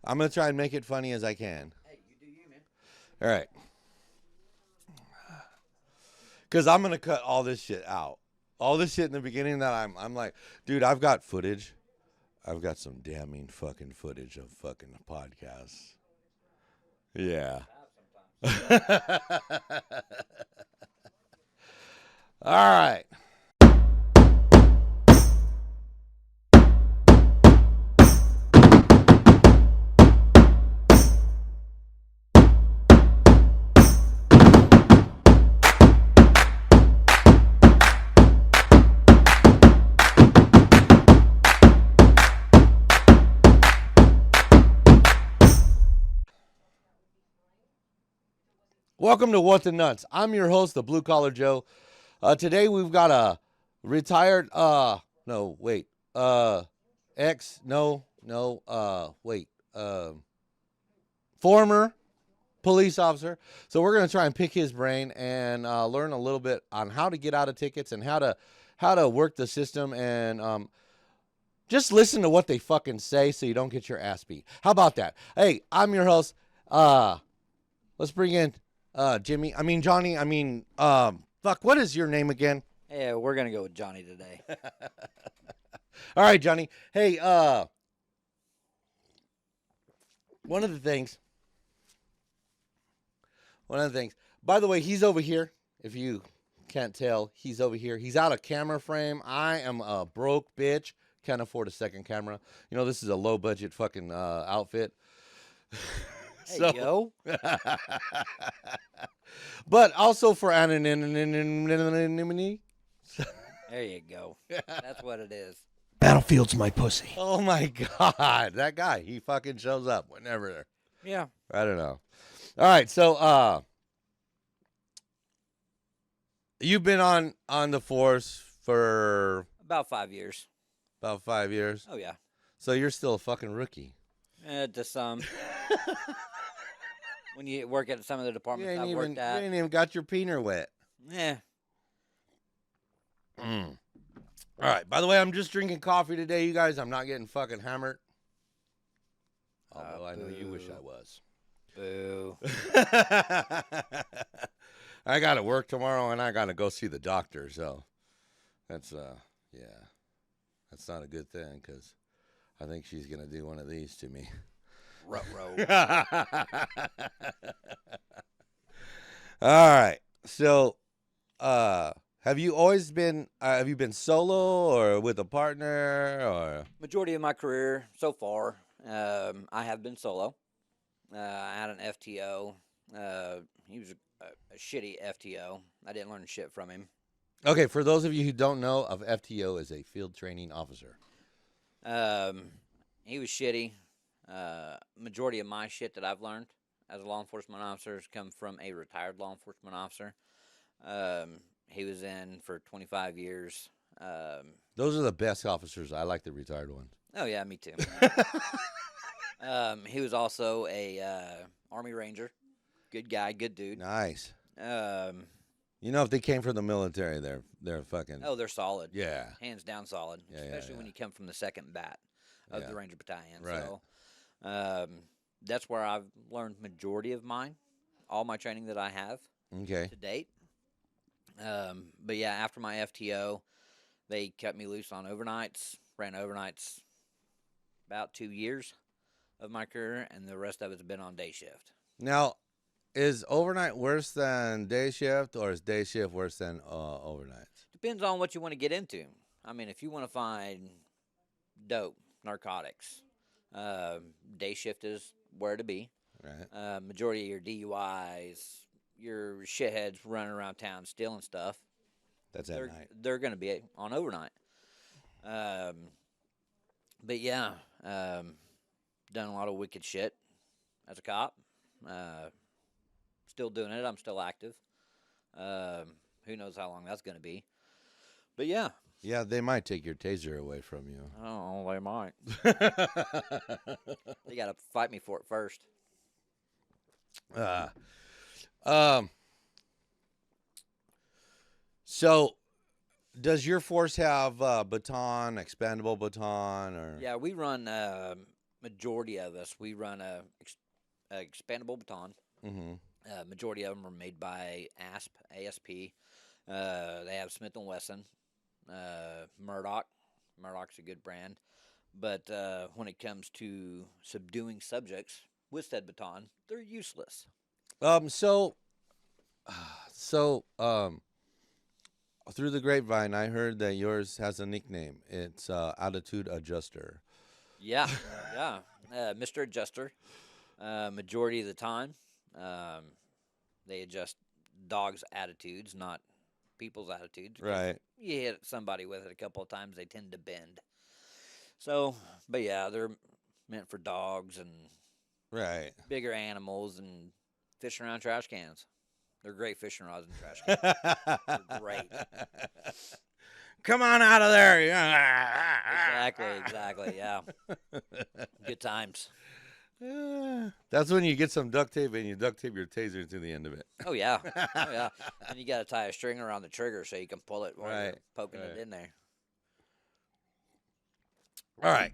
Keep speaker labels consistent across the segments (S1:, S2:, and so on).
S1: I'm going to try and make it funny as I can.
S2: Hey, you do you, man.
S1: All right. Because I'm going to cut all this shit out. All this shit in the beginning that I'm like, dude, I've got footage. I've got some damning fucking footage of fucking podcasts. Yeah. All right. Welcome to WTN. I'm your host, the Blue Collar Joe. Today we've got a retired, no, wait, ex, no, wait, former police officer. So we're going to try and pick his brain and learn a little bit on how to get out of tickets and how to work the system and just listen to what they fucking say so you don't get your ass beat. How about that? Hey, I'm your host. Let's bring in Johnny. Fuck, what is your name again?
S2: Yeah, we're gonna go with Johnny today.
S1: All right, Johnny. Hey, one of the things. By the way, he's over here. If you can't tell, he's over here. He's out of camera frame. I am a broke bitch. Can't afford a second camera. You know, this is a low budget fucking outfit.
S2: Hey, yo.
S1: But also for anonymity.
S2: There you go. That's what it is.
S3: Battlefield's my pussy.
S1: Oh my God, that guy, he fucking shows up whenever.
S2: Yeah.
S1: I don't know. All right, so you've been on the force for
S2: About 5 years.
S1: about 5 years.
S2: Oh, yeah.
S1: So you're still a fucking rookie.
S2: To some. When you work at some of the
S1: You
S2: departments
S1: ain't
S2: I've
S1: even
S2: worked at.
S1: got your peener wet.
S2: Yeah.
S1: All right. By the way, I'm just drinking coffee today, you guys. I'm not getting fucking hammered. Although I know you wish I was.
S2: Boo.
S1: I got to work tomorrow and I got to go see the doctor. So that's, yeah, that's not a good thing because I think she's going to do one of these to me.
S2: Ruh-roh.
S1: All right. So, have you always been, have you been solo or with a partner or?
S2: Majority of my career so far, I have been solo. I had an FTO. He was a shitty FTO. I didn't learn shit from him.
S1: Okay, for those of you who don't know, of FTO is a field training officer.
S2: He was shitty. Majority of my shit that I've learned as a law enforcement officer has come from a retired law enforcement officer. He was in for 25 years.
S1: Those are the best officers. I like the retired ones.
S2: Oh, yeah, me too. He was also a Army Ranger. Good guy, good dude.
S1: Nice.
S2: You
S1: know, if they came from the military, they're fucking.
S2: Oh, they're solid.
S1: Yeah.
S2: Hands down solid.
S1: Yeah,
S2: especially when you come from the 2nd Bat of the Ranger Battalion.
S1: Right.
S2: So that's where I've learned majority of mine, all my training that I have
S1: Okay.
S2: to date. But yeah, after my FTO, they cut me loose on overnights. Ran overnights about 2 years of my career, and the rest of it's been on day shift.
S1: Now, is overnight worse than day shift, or is day shift worse than overnights?
S2: Depends on what you want to get into. I mean, if you want to find dope, narcotics, day shift is where to be.
S1: Right.
S2: Majority of your DUIs, your shitheads running around town stealing stuff.
S1: That's at night.
S2: They're going to be on overnight. But yeah, done a lot of wicked shit as a cop. Still doing it. I'm still active. Who knows how long that's going to be. But yeah.
S1: Yeah, they might take your taser away from you.
S2: Oh, they might. They got to fight me for it first.
S1: So, does your force have baton, expandable baton, or?
S2: Yeah, we run majority of us, we run a expandable baton.
S1: Mm-hmm.
S2: Majority of them are made by ASP. They have Smith & Wesson, Murdoch. Murdoch's a good brand. But when it comes to subduing subjects with said baton, they're useless.
S1: So through the grapevine, I heard that yours has a nickname. It's Attitude Adjuster.
S2: Yeah, yeah. Mr. Adjuster, majority of the time, um, they adjust dogs' attitudes, not people's attitudes. 'Cause
S1: Right.
S2: you hit somebody with it a couple of times, they tend to bend. So, but yeah, they're meant for dogs and
S1: Right.
S2: bigger animals and fishing around trash cans. They're great fishing rods and trash cans. They're great.
S1: Come on out of there.
S2: Exactly. Yeah. Good times.
S1: That's when you get some duct tape and you duct tape your taser to the end of it.
S2: Oh yeah. Oh yeah. And you got to tie a string around the trigger so you can pull it while you're
S1: Right,
S2: poking it
S1: right.
S2: in there.
S1: All right.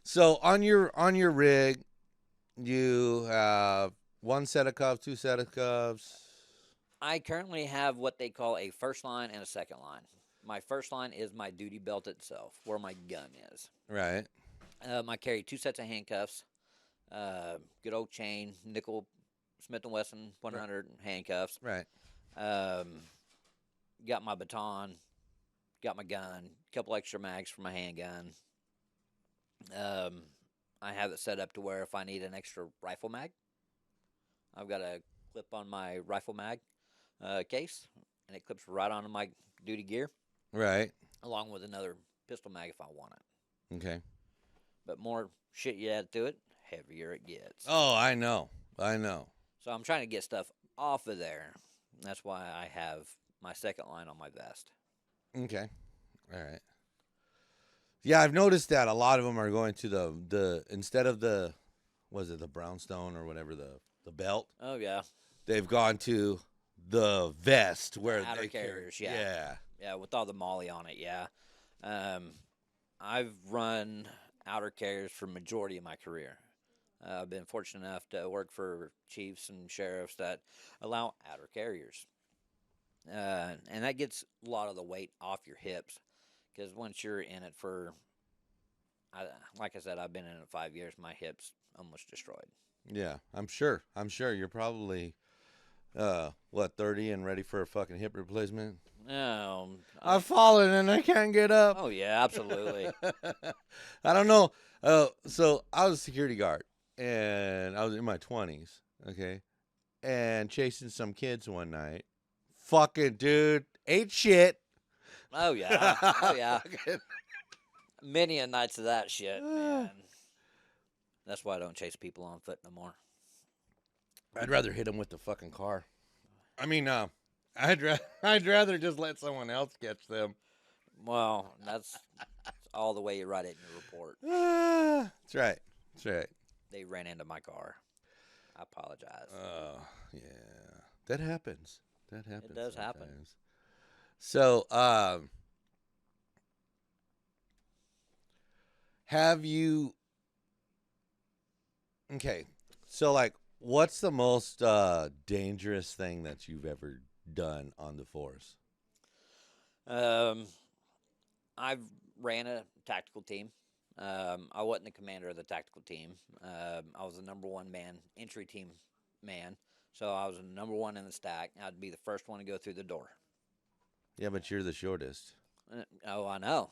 S1: So on your rig, you have one set of cuffs, two set of cuffs.
S2: I currently have what they call a first line and a second line. My first line is my duty belt itself, where my gun is.
S1: Right.
S2: I carry two sets of handcuffs, good old chain, nickel Smith & Wesson 100 handcuffs.
S1: Right.
S2: Got my baton, got my gun, a couple extra mags for my handgun. I have it set up to where if I need an extra rifle mag, I've got a clip on my rifle mag case, and it clips right onto my duty gear,
S1: Right.
S2: along with another pistol mag if I want it.
S1: Okay.
S2: But more shit you add to it, heavier it gets.
S1: Oh, I know.
S2: So I'm trying to get stuff off of there. That's why I have my second line on my vest.
S1: Okay. All right. Yeah, I've noticed that a lot of them are going to the instead of the the brownstone or whatever the belt,
S2: Oh yeah,
S1: they've gone to the vest where
S2: outer
S1: they
S2: carriers.
S1: carry.
S2: Yeah. Yeah, with all the molly on it. Yeah. I've run outer carriers for majority of my career. I've been fortunate enough to work for chiefs and sheriffs that allow outer carriers, and that gets a lot of the weight off your hips. Because once you're in it like I said, I've been in it 5 years. My hips almost destroyed.
S1: Yeah, I'm sure you're probably 30 and ready for a fucking hip replacement. I've fallen and I can't get up.
S2: Oh yeah, absolutely.
S1: I don't know. So I was a security guard and I was in my 20s, okay? And chasing some kids one night. Fucking dude, ate shit.
S2: Oh yeah. Oh yeah. Many a nights of that shit, man. That's why I don't chase people on foot no more.
S1: I'd rather hit them with the fucking car. I mean, I'd rather just let someone else catch them.
S2: Well, that's all the way you write it in your report.
S1: That's right. That's right.
S2: They ran into my car. I apologize.
S1: Oh, yeah. That happens. That happens.
S2: It does happen.
S1: Sometimes. So, have you? Okay. So, like, what's the most dangerous thing that you've ever done on the force?
S2: I've ran a tactical team. I wasn't the commander of the tactical team. I was the number one man, entry team man. So I was the number one in the stack. I'd be the first one to go through the door.
S1: Yeah, but you're the shortest.
S2: Oh, I know.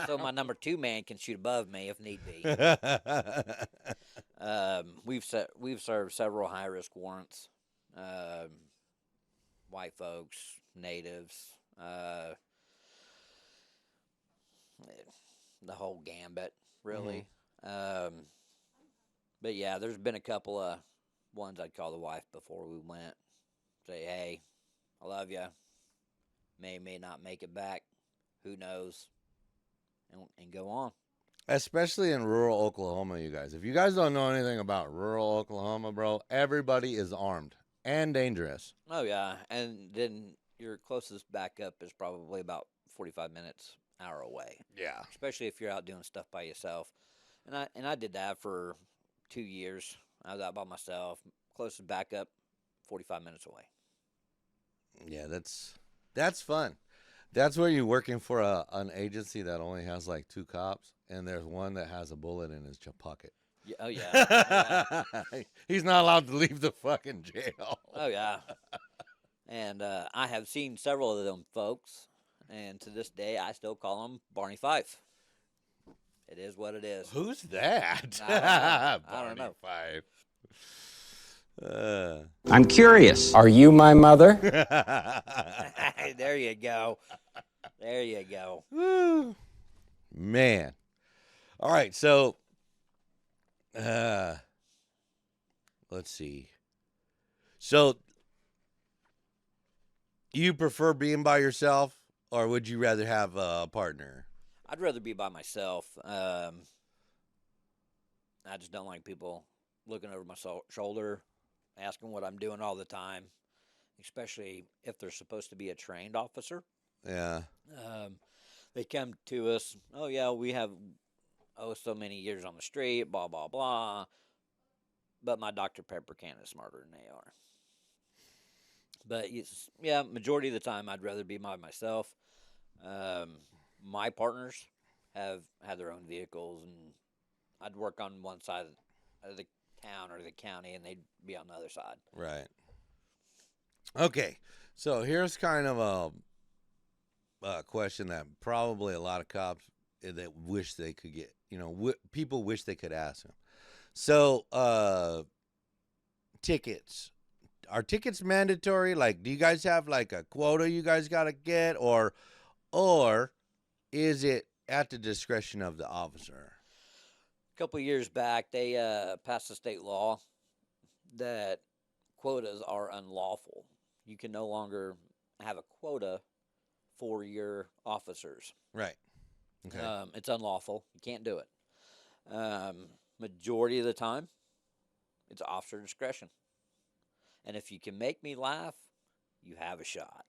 S2: So my number two man can shoot above me if need be. We've served several high risk warrants. White folks, natives, the whole gambit, really.
S1: Mm-hmm.
S2: But yeah, there's been a couple of ones I'd call the wife before we went. Say, hey, I love you. May not make it back. Who knows? And go on.
S1: Especially in rural Oklahoma, you guys. If you guys don't know anything about rural Oklahoma, bro, everybody is armed and dangerous.
S2: Oh yeah, and then your closest backup is probably about 45 minutes hour away,
S1: Yeah.
S2: especially if you're out doing stuff by yourself. And I did that for 2 years. I was out by myself. Closest backup, 45 minutes away.
S1: Yeah, that's fun. That's where you're working for an agency that only has like 2 cops, and there's one that has a bullet in his pocket.
S2: Yeah, oh yeah, oh yeah,
S1: He's not allowed to leave the fucking jail.
S2: oh yeah. And I have seen several of them folks, and to this day, I still call them Barney Fife. It is what it is.
S1: Who's that?
S2: I don't know. I
S1: Barney
S2: don't know.
S1: Fife.
S3: I'm curious. Are you my mother?
S2: There you go. There you go.
S1: Woo. Man. All right, so let's see. So you prefer being by yourself, or would you rather have a partner?
S2: I'd rather be by myself. I just don't like people looking over my shoulder, asking what I'm doing all the time, especially if they're supposed to be a trained officer.
S1: Yeah.
S2: They come to us, oh, yeah, we have, so many years on the street, blah, blah, blah. But my Dr. Pepper can is smarter than they are. But, yeah, majority of the time, I'd rather be by myself. My partners have had their own vehicles, and I'd work on one side of the town or the county, and they'd be on the other side.
S1: Right. Okay. So here's kind of a question that probably a lot of cops that wish they could get, people wish they could ask them. So, tickets. Are tickets mandatory? Like, do you guys have like a quota you guys got to get, or is it at the discretion of the officer?
S2: A couple of years back, they passed a state law that quotas are unlawful. You can no longer have a quota for your officers.
S1: Right. Okay.
S2: It's unlawful. You can't do it. Majority of the time, it's officer discretion. And if you can make me laugh, you have a shot.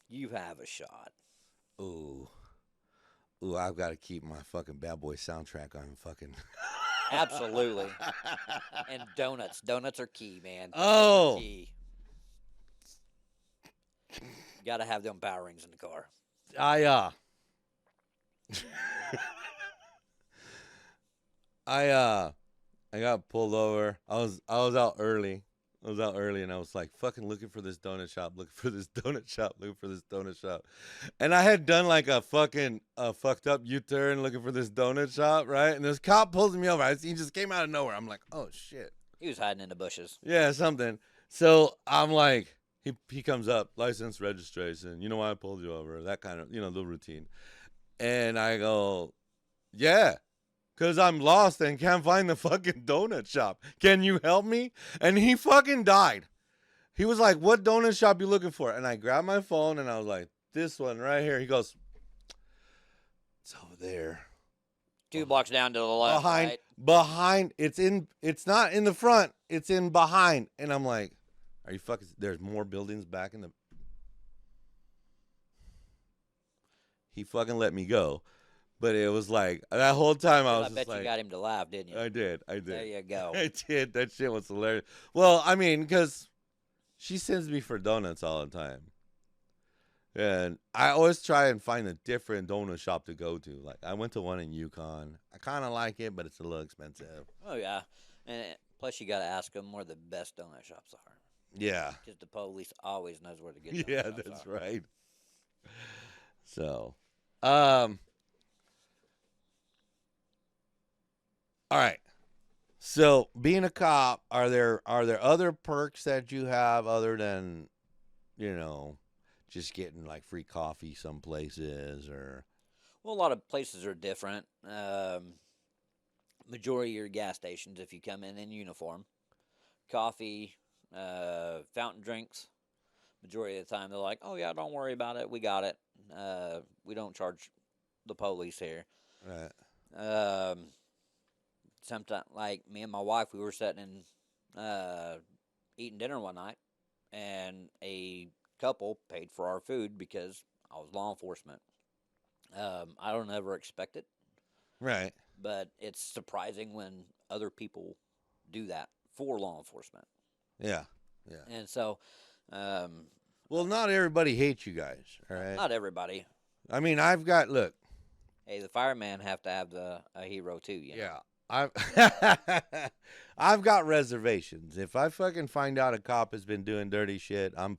S2: You have a shot.
S1: Ooh, I've got to keep my fucking Bad Boy soundtrack on fucking.
S2: Absolutely. And donuts. Donuts are key, man.
S1: Oh.
S2: Key. Got to have them power rings in the car.
S1: I got pulled over. I was out early. And I was like fucking looking for this donut shop, And I had done like a fucking fucked up U-turn looking for this donut shop, right? And this cop pulls me over. He just came out of nowhere. I'm like, oh shit.
S2: He was hiding in the bushes.
S1: Yeah, something. So I'm like, he comes up, license, registration. You know why I pulled you over? That kind of, the routine. And I go, yeah. Because I'm lost and can't find the fucking donut shop. Can you help me? And he fucking died. He was like, what donut shop you looking for? And I grabbed my phone and I was like, this one right here. He goes, it's over there.
S2: 2 blocks down to the left.
S1: Behind. It's not in the front. It's in behind. And I'm like, are you fucking, there's more buildings back in the. He fucking let me go. But it was like, that whole time I was just like.
S2: I bet you got him to laugh, didn't you?
S1: I did.
S2: There you go.
S1: I did. That shit was hilarious. Well, I mean, because she sends me for donuts all the time. And I always try and find a different donut shop to go to. Like, I went to one in Yukon. I kind of like it, but it's a little expensive.
S2: Oh, yeah. And plus, you got to ask them where the best donut shops are.
S1: Yeah.
S2: Because the police always knows where to get donut
S1: Yeah,
S2: shops
S1: that's
S2: are.
S1: right. So, all right. So, being a cop, are there other perks that you have other than, just getting like free coffee some places or?
S2: Well, a lot of places are different. Majority of your gas stations, if you come in uniform, coffee, fountain drinks. Majority of the time, they're like, "Oh yeah, don't worry about it. We got it. We don't charge the police here."
S1: Right.
S2: Sometimes, like me and my wife, we were sitting eating dinner one night, and a couple paid for our food because I was law enforcement. I don't ever expect it,
S1: Right.
S2: but it's surprising when other people do that for law enforcement.
S1: Yeah. Yeah.
S2: And so, um,
S1: Well, not everybody hates you guys. All right.
S2: not everybody.
S1: I mean, I've got look.
S2: Hey, the firemen have to have a hero too. You know?
S1: Yeah. I've I've got reservations. If I fucking find out a cop has been doing dirty shit, I'm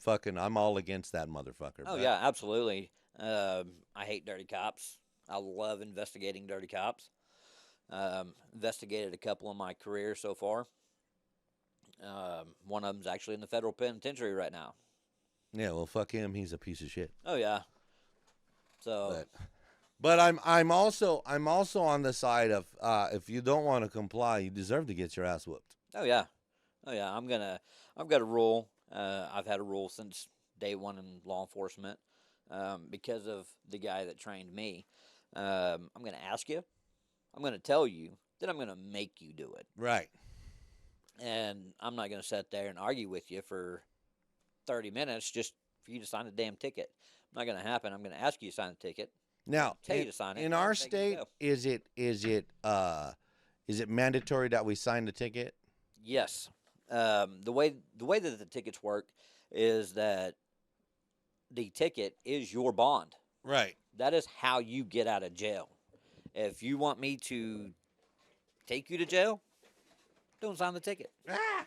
S1: all against that motherfucker.
S2: Oh
S1: but-
S2: yeah, absolutely. I hate dirty cops. I love investigating dirty cops. Investigated a couple in my career so far. One of them's actually in the federal penitentiary right now.
S1: Yeah, well, fuck him. He's a piece of shit.
S2: Oh yeah. So
S1: But I'm also on the side of if you don't want to comply, you deserve to get your ass whooped.
S2: oh yeah, I've got a rule. I've had a rule since day one in law enforcement because of the guy that trained me. I'm gonna ask you. I'm gonna tell you. Then I'm gonna make you do it.
S1: Right.
S2: And I'm not going to sit there and argue with you for 30 minutes just for you to sign a damn ticket. Not going to happen. I'm going to ask you to sign the ticket.
S1: Now,
S2: Tell you to sign it.
S1: in
S2: and
S1: our
S2: take it to
S1: state,
S2: go.
S1: is it mandatory that we sign the ticket?
S2: Yes. The way that the tickets work is that the ticket is your bond.
S1: Right.
S2: That is how you get out of jail. If you want me to take you to jail, don't sign the ticket.
S1: Ah!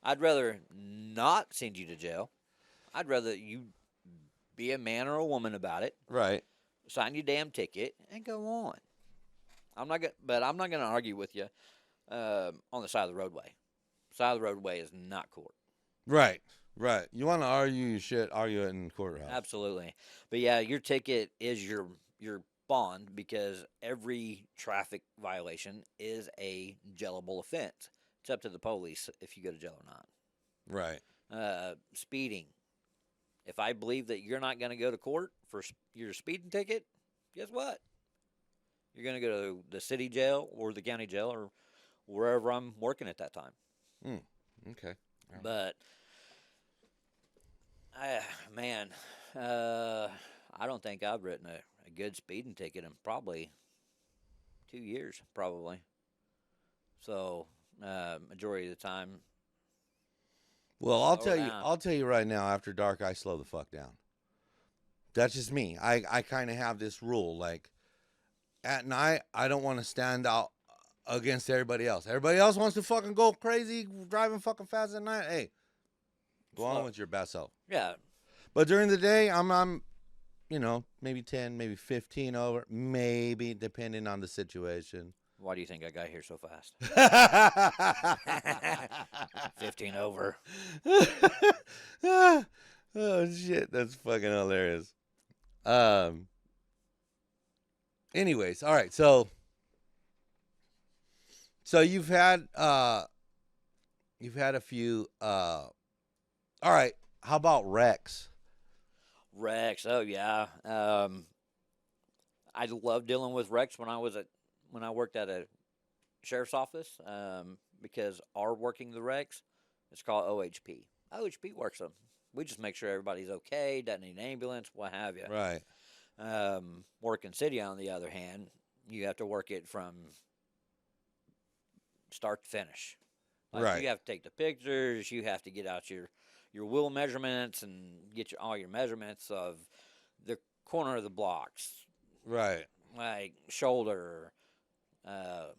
S2: I'd rather not send you to jail. I'd rather you be a man or a woman about it.
S1: Right.
S2: Sign your damn ticket and go on. I'm not gonna argue with you on the side of the roadway. Side of the roadway is not court.
S1: Right. Right. You want to argue your shit, argue it in the courthouse.
S2: Absolutely. But yeah, your ticket is your bond because every traffic violation is a jailable offense. It's up to the police if you go to jail or not.
S1: Right.
S2: Speeding. If I believe that you're not going to go to court for your speeding ticket, guess what? You're going to go to the city jail or the county jail or wherever I'm working at that time.
S1: Okay.
S2: But, I don't think I've written a good speeding ticket in probably 2 years, probably. So, majority of the time.
S1: Well,
S2: Slow down.
S1: I'll tell you right now, after dark, I slow the fuck down. That's just me. I kind of have this rule. Like, at night, I don't want to stand out against everybody else. Everybody else wants to fucking go crazy, driving fucking fast at night. Hey, go on
S2: Slow.
S1: with your best self.
S2: Yeah.
S1: But during the day, I'm maybe 10, maybe 15 over, maybe, depending on the situation.
S2: Why do you think I got here so fast? 15 over.
S1: Oh shit, that's fucking hilarious. Anyways, all right, so you've had a few all right, how about Rex?
S2: Rex, oh yeah. I loved dealing with Rex when I worked at a sheriff's office because our working the Rex, it's called OHP. OHP works them. We just make sure everybody's okay, doesn't need an ambulance, what have you.
S1: Right.
S2: Working city, on the other hand, you have to work it from start to finish. Like,
S1: Right.
S2: You have to take the pictures. You have to get out your wheel measurements and get all your measurements of the corner of the blocks,
S1: Right.
S2: like shoulder, the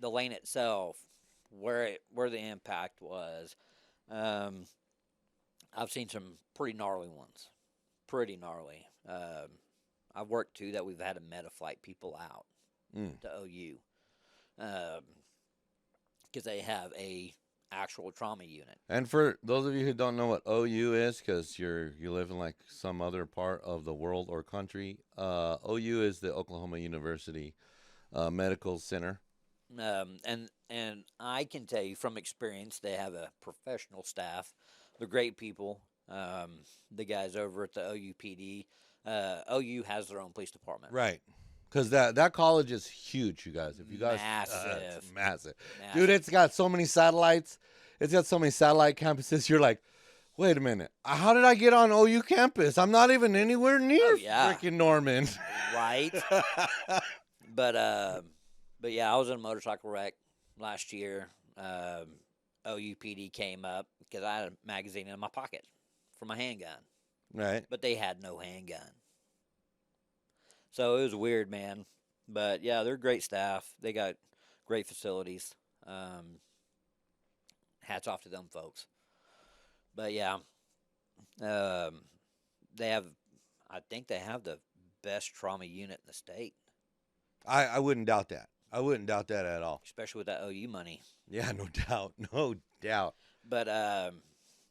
S2: lane itself, where the impact was. I've seen some pretty gnarly ones. Pretty gnarly. I've worked too that we've had to Metaflight people out to OU because they have a actual trauma unit.
S1: And for those of you who don't know what OU is, because you live in like some other part of the world or country, OU is the Oklahoma University Medical Center.
S2: And I can tell you from experience, they have a professional staff. They're great people. The guys over at the OUPD, OU has their own police department.
S1: Right. Because that college is huge, you guys. If you guys,
S2: Massive.
S1: it's massive.
S2: Massive.
S1: Dude, it's got so many satellites. It's got so many satellite campuses. You're like, Wait a minute. How did I get on OU campus? I'm not even anywhere near
S2: yeah.
S1: freaking Norman.
S2: Right. But yeah, I was in a motorcycle wreck last year. OUPD came up because I had a magazine in my pocket for my handgun,
S1: Right.
S2: but they had no handgun. So it was weird, man. But yeah, they're great staff. They got great facilities. Hats off to them folks. But yeah, they have. I think they have the best trauma unit in the state,
S1: I wouldn't doubt that. I wouldn't doubt that at all.
S2: especially with that OU money.
S1: Yeah, no doubt. No doubt.
S2: But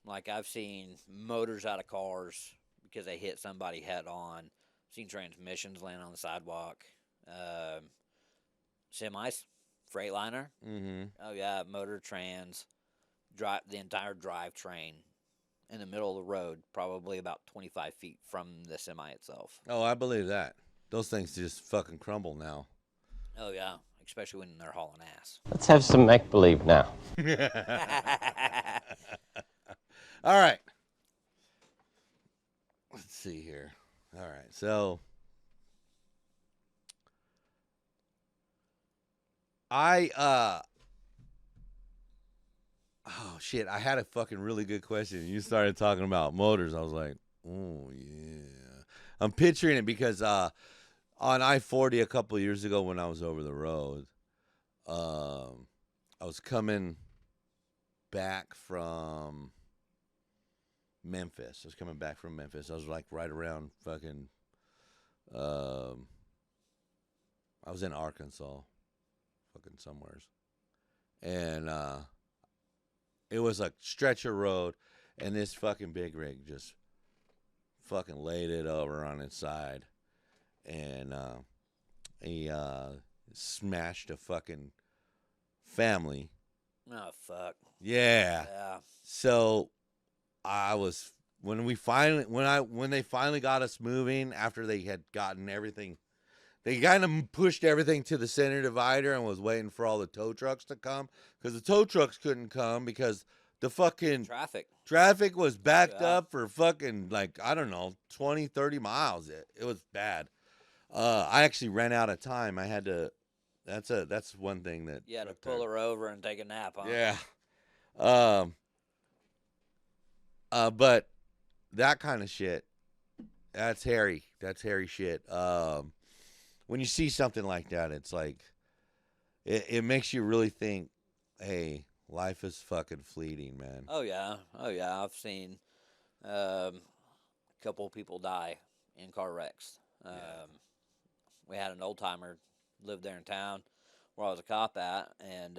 S2: like I've seen motors out of cars because they hit somebody head on. Seen transmissions land on the sidewalk. Semis, Freightliner.
S1: Mm-hmm.
S2: Oh yeah, motor trans, drive the entire drivetrain in the middle of the road, probably about 25 feet from the semi itself.
S1: Oh, I believe that. Those things just fucking crumble now.
S2: Oh yeah, especially when they're hauling ass.
S3: Let's have some make-believe now.
S1: All right. Let's see here. All right. So oh shit, I had a fucking really good question. You started talking about motors. I was like, oh yeah. I'm picturing it because on I-40 a couple of years ago when I was over the road, I was coming back from Memphis. I was like right around fucking I was in Arkansas, fucking somewheres. And it was a stretcher road, and this fucking big rig just fucking laid it over on its side, and he smashed a fucking family.
S2: Oh fuck.
S1: Yeah.
S2: Yeah.
S1: So I was when they finally got us moving after they had gotten everything. They kind of pushed everything to the center divider and was waiting for all the tow trucks to come because the tow trucks couldn't come because the fucking traffic was backed up for fucking, like, I don't know, 20, 30 miles. It was bad. I actually ran out of time. I had to, that's one thing that.
S2: You had to pull her over and take a nap, huh?
S1: Yeah. But that kind of shit, that's hairy. That's hairy shit. When you see something like that, it's like, it makes you really think, hey, life is fucking fleeting, man.
S2: Oh yeah. I've seen a couple of people die in car wrecks. We had an old timer lived there in town where I was a cop at, and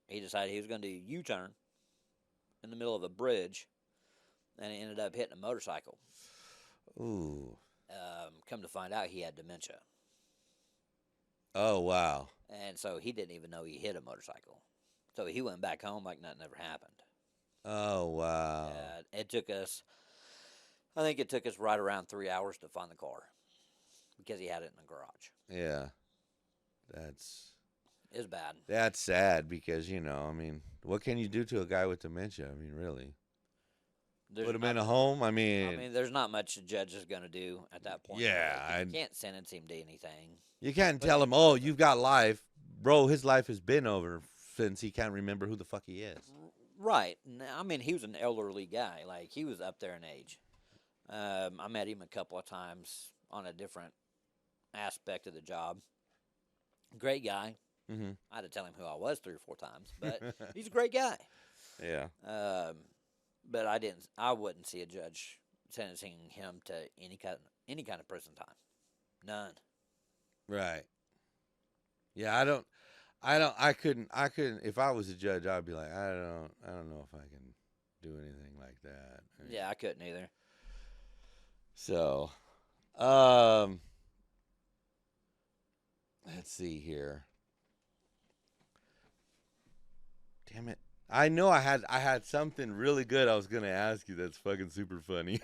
S2: he decided he was going to do a U-turn in the middle of a bridge, and he ended up hitting a motorcycle.
S1: Ooh.
S2: Come to find out, he had dementia.
S1: Oh, wow.
S2: And so he didn't even know he hit a motorcycle. So he went back home like nothing ever happened.
S1: Oh, wow.
S2: It took us, I think it took us right around 3 hours to find the car because he had it in the garage.
S1: Yeah.
S2: It's bad.
S1: That's sad because, I mean, what can you do to a guy with dementia? I mean, really? Put him in a home? I mean,
S2: there's not much a judge is going to do at that point.
S1: Yeah.
S2: You can't sentence him to anything.
S1: You can't tell him, oh, you've got life. Bro, his life has been over since he can't remember who the fuck he is.
S2: Right. I mean, he was an elderly guy. Like, he was up there in age. I met him a couple of times on a different aspect of the job. Great guy.
S1: Mm-hmm.
S2: I had to tell him who I was 3 or 4 times, but he's a great guy.
S1: Yeah.
S2: But I wouldn't see a judge sentencing him to any kind of prison time. None.
S1: Right. Yeah, I couldn't, if I was a judge, I'd be like, I don't know if I can do anything like that.
S2: Yeah, I couldn't either.
S1: So, let's see here. Damn it. I know I had something really good I was going to ask you that's fucking super funny.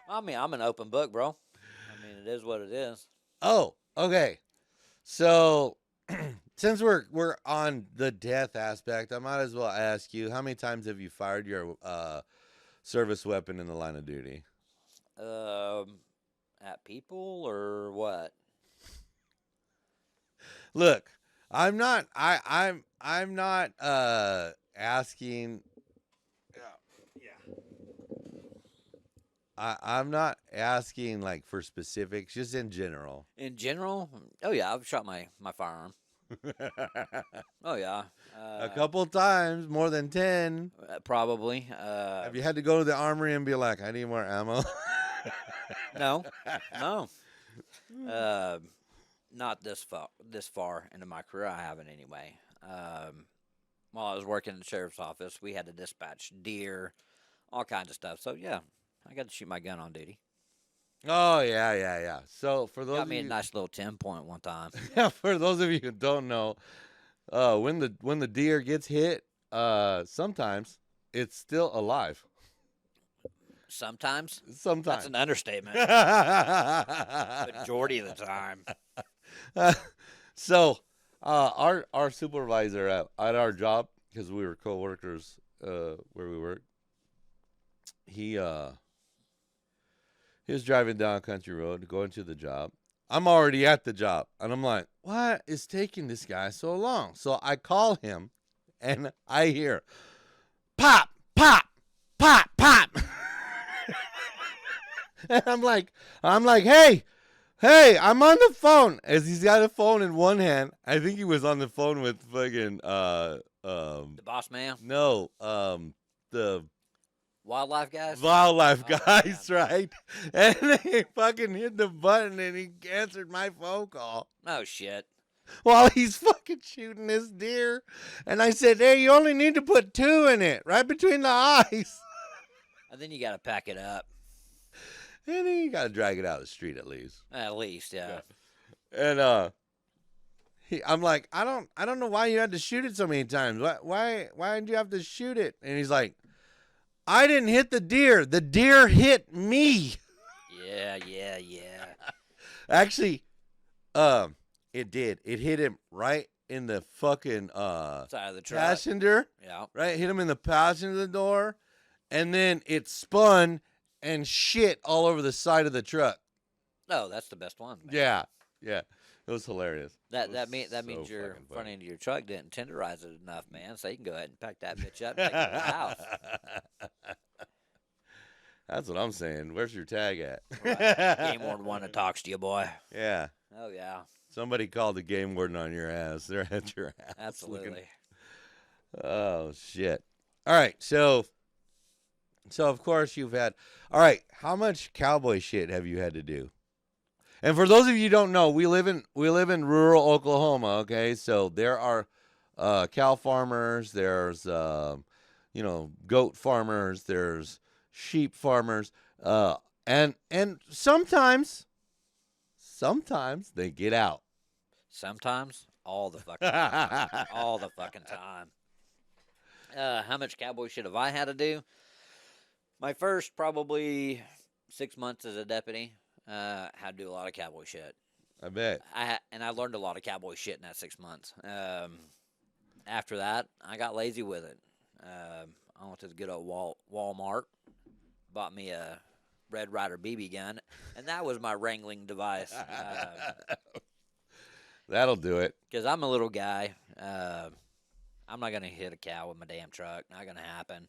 S2: I mean, I'm an open book, bro. I mean, it is what it is.
S1: Oh, okay. So, since we're on the death aspect, I might as well ask you, how many times have you fired your service weapon in the line of duty?
S2: At people or what?
S1: Look, I'm not. I'm not asking. Yeah. I'm not asking like for specifics, just in general.
S2: In general, oh yeah, I've shot my firearm. Oh yeah,
S1: A couple times, more than 10.
S2: probably.
S1: Have you had to go to the armory and be like, I need more ammo?
S2: No, no. Uh, Not this far into my career. I haven't anyway. While I was working in the sheriff's office, we had to dispatch deer, all kinds of stuff. So yeah, I got to shoot my gun on duty.
S1: Oh yeah. So for those
S2: Got
S1: of
S2: me a
S1: you,
S2: nice little 10-point one time.
S1: for those of you who don't know, when the deer gets hit, sometimes it's still alive.
S2: Sometimes that's
S1: Sometimes.
S2: an understatement. Majority of the time.
S1: So, our supervisor at our job, because we were coworkers where we worked, he was driving down a country road going to the job. I'm already at the job, and I'm like, what is taking this guy so long? So I call him, and I hear, pop, pop, pop, pop. And I'm like, hey, I'm on the phone. As he's got a phone in one hand, I think he was on the phone with fucking
S2: The boss man,
S1: no, the
S2: wildlife guys.
S1: wildlife
S2: Oh,
S1: guys, right? And he fucking hit the button and he answered my phone call
S2: Oh shit.
S1: while he's fucking shooting this deer. And I said, hey, you only need to put 2 in it, right between the eyes.
S2: And then you got to pack it up.
S1: And then you gotta drag it out of the street at least.
S2: At least, yeah.
S1: And I'm like, I don't know why you had to shoot it so many times. Why did you have to shoot it? And he's like, I didn't hit the deer. The deer hit me.
S2: Yeah.
S1: Actually, it did. It hit him right in the fucking
S2: Side of the truck.
S1: passenger.
S2: Yeah.
S1: Right, hit him in the passenger door, and then it spun and shit all over the side of the truck.
S2: Oh, that's the best one. Man.
S1: Yeah. It was hilarious.
S2: That
S1: It was
S2: means
S1: so
S2: your
S1: fucking
S2: front
S1: funny.
S2: end of your truck didn't tenderize it enough, man. So you can go ahead and pack that bitch up and take it to the house.
S1: That's what I'm saying. Where's your tag at?
S2: Right. Game warden one that talks to you, boy.
S1: Yeah.
S2: Oh yeah,
S1: Somebody called the game warden on your ass. They're at your house.
S2: absolutely.
S1: looking- Oh shit. All right. So of course you've had. All right. How much cowboy shit have you had to do? And for those of you who don't know, we live in rural Oklahoma. Okay, so there are cow farmers. There's goat farmers. There's sheep farmers. And sometimes they get out.
S2: Sometimes all the fucking time. All the fucking time. How much cowboy shit have I had to do? My first probably 6 months as a deputy, had to do a lot of cowboy shit.
S1: I bet.
S2: I learned a lot of cowboy shit in that 6 months. After that, I got lazy with it. I went to the good old Walmart, bought me a Red Ryder BB gun, and that was my wrangling device.
S1: That'll do it.
S2: Because I'm a little guy. I'm not going to hit a cow with my damn truck. Not going to happen.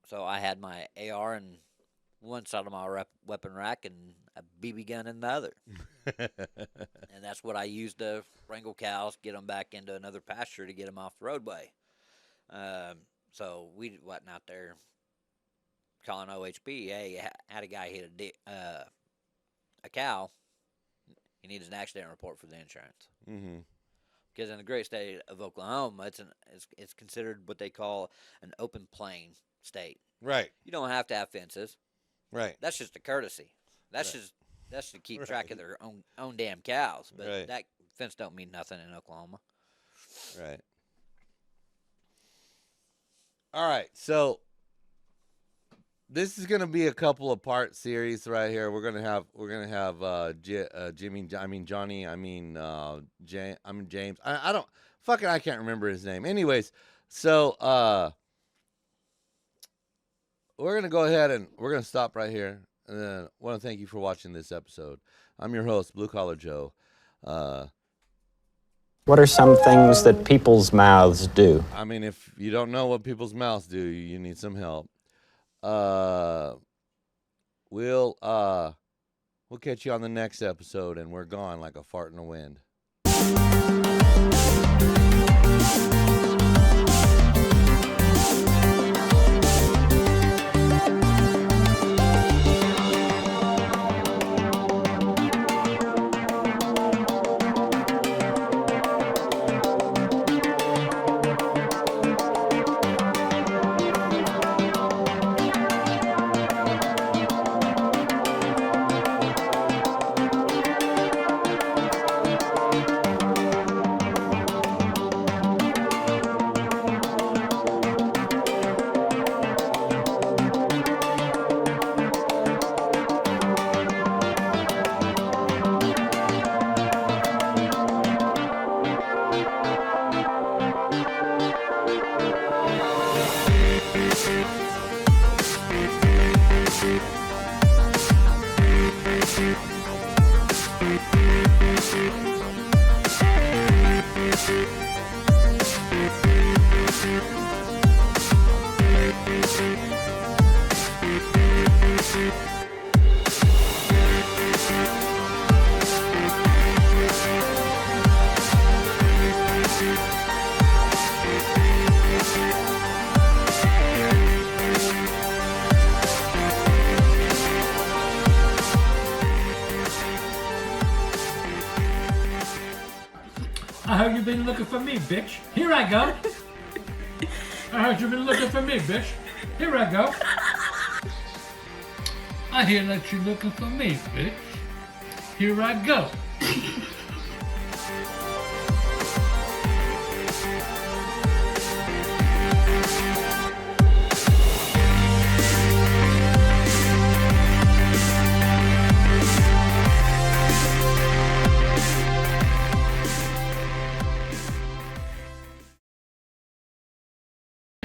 S2: So I had my AR in one side of my weapon rack and a BB gun in the other. And that's what I used to wrangle cows, get them back into another pasture to get them off the roadway. So we wasn't out there calling OHB. Hey, had a guy hit a cow. He needs an accident report for the insurance.
S1: Mm-hmm.
S2: Because in the great state of Oklahoma, it's considered what they call an open plain state.
S1: Right.
S2: You don't have to have fences.
S1: Right.
S2: That's just a courtesy. That's to keep track of their own damn cows. But that fence don't mean nothing in Oklahoma.
S1: Right. All right. So this is gonna be a couple of part series right here. We're gonna have Jimmy. I mean Johnny. James. I can't remember his name. Anyways, so we're going to go ahead and we're going to stop right here. And then I want to thank you for watching this episode. I'm your host, Blue Collar Joe.
S4: What are some things that people's mouths do?
S1: I mean, if you don't know what people's mouths do, you need some help. We'll catch you on the next episode, and we're gone like a fart in the wind.
S5: I heard you've been looking for me, bitch. Here I go. I heard you've been looking for me, bitch. Here I go. I hear that you're looking for me, bitch. Here I go.